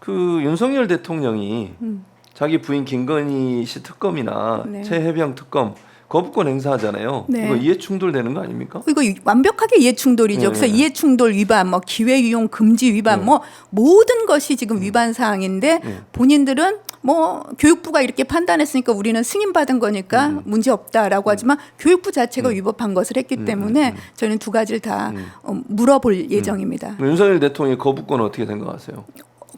그 윤석열 대통령이 자기 부인 김건희 씨 특검이나 네. 최혜병 특검 거부권 행사하잖아요. 네. 이거 이해 충돌되는 거 아닙니까? 이거 완벽하게 이해충돌이죠. 네. 그래서 이해충돌 위반, 뭐 기회유용 금지 위반, 네. 뭐 모든 것이 지금 위반 사항인데 본인들은 뭐 교육부가 이렇게 판단했으니까 우리는 승인받은 거니까 문제 없다라고 하지만 교육부 자체가 위법한 것을 했기 때문에 저희는 두 가지를 다 물어볼 예정입니다. 윤석열 대통령의 거부권은 어떻게 생각하세요?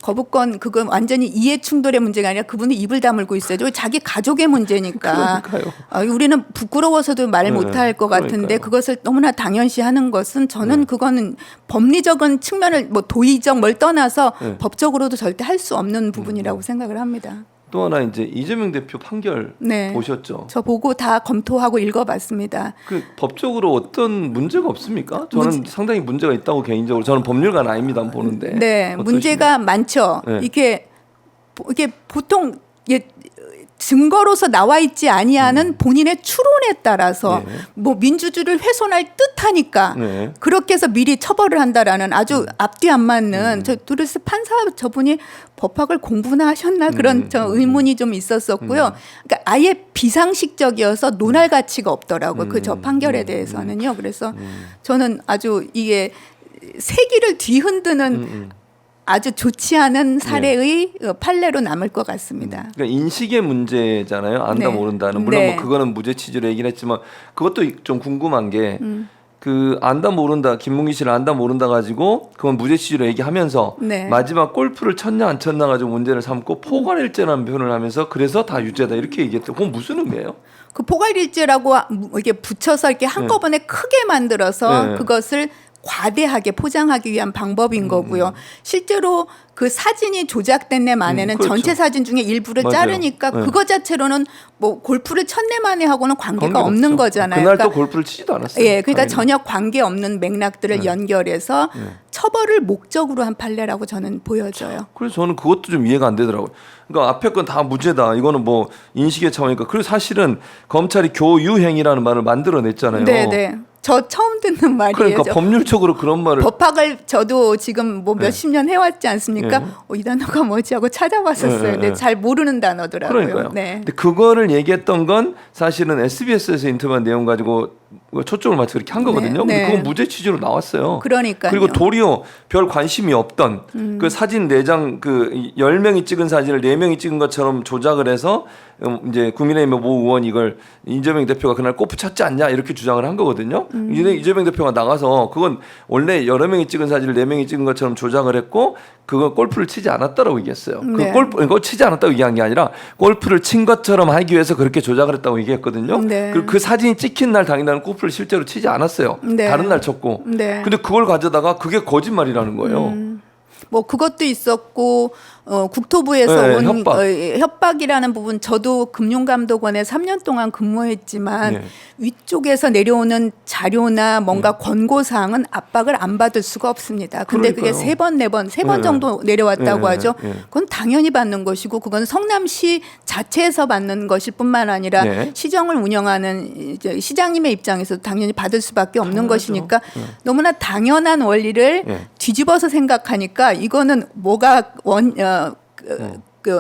거부권 그건 완전히 이해 충돌의 문제가 아니라 그분은 입을 다물고 있어요. 자기 가족의 문제니까. 그러니까요. 우리는 부끄러워서도 말 네, 못할 것 같은데 그러니까요. 그것을 너무나 당연시하는 것은 저는 그거는 법리적인 측면을 뭐 도의적 뭘 떠나서 네. 법적으로도 절대 할 수 없는 부분이라고 생각을 합니다. 또 하나 이제 이재명 대표 판결 네. 보셨죠? 저 보고 다 검토하고 읽어봤습니다. 그 법적으로 어떤 문제가 없습니까? 저는 상당히 문제가 있다고 개인적으로 저는 법률가는 아닙니다 보는데. 네, 어떠십니까? 문제가 많죠. 네. 이게 보통 증거로서 나와 있지 아니하는 본인의 추론에 따라서 네. 뭐 민주주의를 훼손할 듯하니까 네. 그렇게 해서 미리 처벌을 한다라는 아주 앞뒤 안 맞는 저 그래서 판사 저분이 법학을 공부나 하셨나 그런 저 의문이 좀 있었었고요. 그러니까 아예 비상식적이어서 논할 가치가 없더라고요. 그 저 판결에 대해서는요. 그래서 저는 아주 이게 세기를 뒤흔드는 아주 좋지 않은 사례의 판례로 남을 것 같습니다. 그러니까 인식의 문제잖아요. 안다 네. 모른다는. 물론 네. 뭐 그거는 무죄 취지로 얘기를 했지만 그것도 좀 궁금한 게 그 안다 모른다 김문기 씨를 안다 모른다 가지고 그건 무죄 취지로 얘기하면서 네. 마지막 골프를 쳤냐 안 쳤나 가지고 문제를 삼고 포괄일죄라는 표현을 하면서 그래서 다 유죄다 이렇게 얘기했대요. 그건 무슨 의미예요? 그 포괄일죄라고 이렇게 붙여서 이렇게 한꺼번에 크게 만들어서 네. 그것을 과대하게 포장하기 위한 방법인 거고요. 실제로 그 사진이 조작된 내 만에는 그렇죠. 전체 사진 중에 일부를 맞아요. 자르니까 네. 그거 자체로는 뭐 골프를 쳤네 만에 하고는 관계가 관계가 없는 없죠. 거잖아요. 그날 그러니까 또 골프를 치지도 않았어요. 예, 그러니까 당연히. 전혀 관계 없는 맥락들을 연결해서 처벌을 목적으로 한 판례라고 저는 보여져요. 그래서 저는 그것도 좀 이해가 안 되더라고요. 그러니까 앞에 건 다 무죄다. 이거는 뭐 인식의 차원이니까. 그리고 사실은 검찰이 교유행위라는 말을 만들어냈잖아요. 네, 네. 저 처음 듣는 말이에요. 그러니까 저 법률적으로 그런 말을 법학을 저도 지금 뭐 몇십 년 해왔지 않습니까? 네. 이 단어가 뭐지 하고 찾아봤었어요. 네, 근데 네. 잘 모르는 단어더라고요. 그러니까요. 네. 근데 그거를 얘기했던 건 사실은 SBS에서 인터뷰한 내용 가지고 초점을 맞춰서 그렇게 한 거거든요. 근데 네. 그건 무죄 취지로 나왔어요. 그러니까요. 그리고 도리어 별 관심이 없던 그 사진 4장 그 10명이 찍은 사진을 4명이 찍은 것처럼 조작을 해서 이제 국민의힘 모 의원 이걸 이재명 대표가 그날 골프 쳤지 않냐 이렇게 주장을 한 거거든요. 이재명 대표가 나가서 그건 원래 여러 명이 찍은 사진을 4명이 찍은 것처럼 조작을 했고 그거 골프를 치지 않았다라고 얘기했어요. 네. 그 골프 치지 않았다고 얘기한 게 아니라 골프를 친 것처럼 하기 위해서 그렇게 조작을 했다고 얘기했거든요. 네. 그리고 그 사진이 찍힌 날 당일날 골프를 실제로 치지 않았어요. 네. 다른 날 쳤고. 네. 근데 그걸 가져다가 그게 거짓말이라는 거예요. 뭐 그것도 있었고 국토부에서 네, 온 협박. 협박이라는 부분 저도 금융감독원에 3년 동안 근무했지만 네. 위쪽에서 내려오는 자료나 뭔가 권고 사항은 압박을 안 받을 수가 없습니다. 근데 그게 그러니까요. 3번, 4번, 3번 네. 정도 내려왔다고 네, 하죠. 네. 그건 당연히 받는 것이고 그건 성남시 자체에서 받는 것일 뿐만 아니라 네. 시정을 운영하는 이제 시장님의 입장에서도 당연히 받을 수밖에 없는 당연하죠. 것이니까 너무나 당연한 원리를 네. 뒤집어서 생각하니까 이거는 뭐가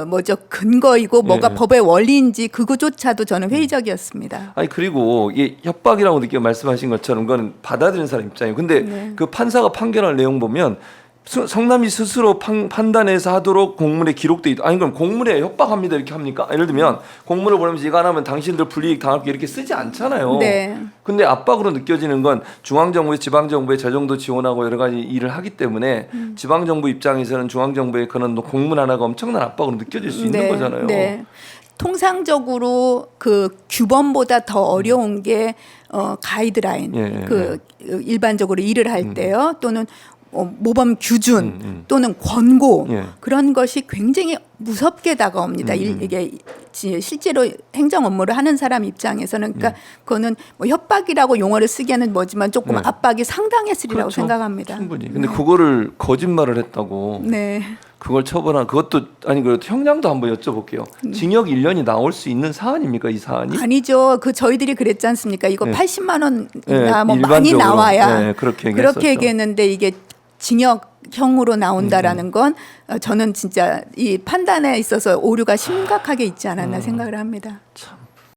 뭐죠 근거이고 뭐가 예. 법의 원리인지 그거조차도 저는 회의적이었습니다. 아니 그리고 이게 협박이라고 느끼 말씀하신 것처럼 그건 받아들이는 사람 입장이에요. 근데 네. 그 판사가 판결할 내용 보면 성남이 스스로 판단해서 하도록 공문에 기록돼 있다. 아니 그럼 공문에 협박합니다 이렇게 합니까? 예를 들면 공문을 보내면서 이거 안 하면 당신들 불이익 당할 게 이렇게 쓰지 않잖아요. 네. 근데 압박으로 느껴지는 건 중앙정부에 지방정부에 재정도 지원하고 여러 가지 일을 하기 때문에 지방정부 입장에서는 중앙정부의 그런 공문 하나가 엄청난 압박으로 느껴질 수 있는 거잖아요. 네. 통상적으로 그 규범보다 더 어려운 게 가이드라인 예, 그 일반적으로 일을 할 때요 또는 모범 규준 또는 권고 예. 그런 것이 굉장히 무섭게 다가옵니다. 이게 실제로 행정 업무를 하는 사람 입장에서는 그러니까 그거는 뭐 협박이라고 용어를 쓰기에는 뭐지만 조금 네. 압박이 상당했으리라고 그렇죠. 생각합니다. 충분히. 근데 그거를 거짓말을 했다고. 네. 그걸 처벌한 그것도 아니 그래도 형량도 한번 여쭤볼게요. 징역 1년이 나올 수 있는 사안입니까 이 사안이? 아니죠. 그 저희들이 그랬지 않습니까? 이거 네. 80만 원이나 네, 뭐 많이 일반적으로. 나와야 네, 그렇게 얘기했었죠. 얘기했는데 이게 징역 형으로 나온다라는 건 저는 진짜 이 판단에 있어서 오류가 심각하게 있지 않았나 생각을 합니다. 참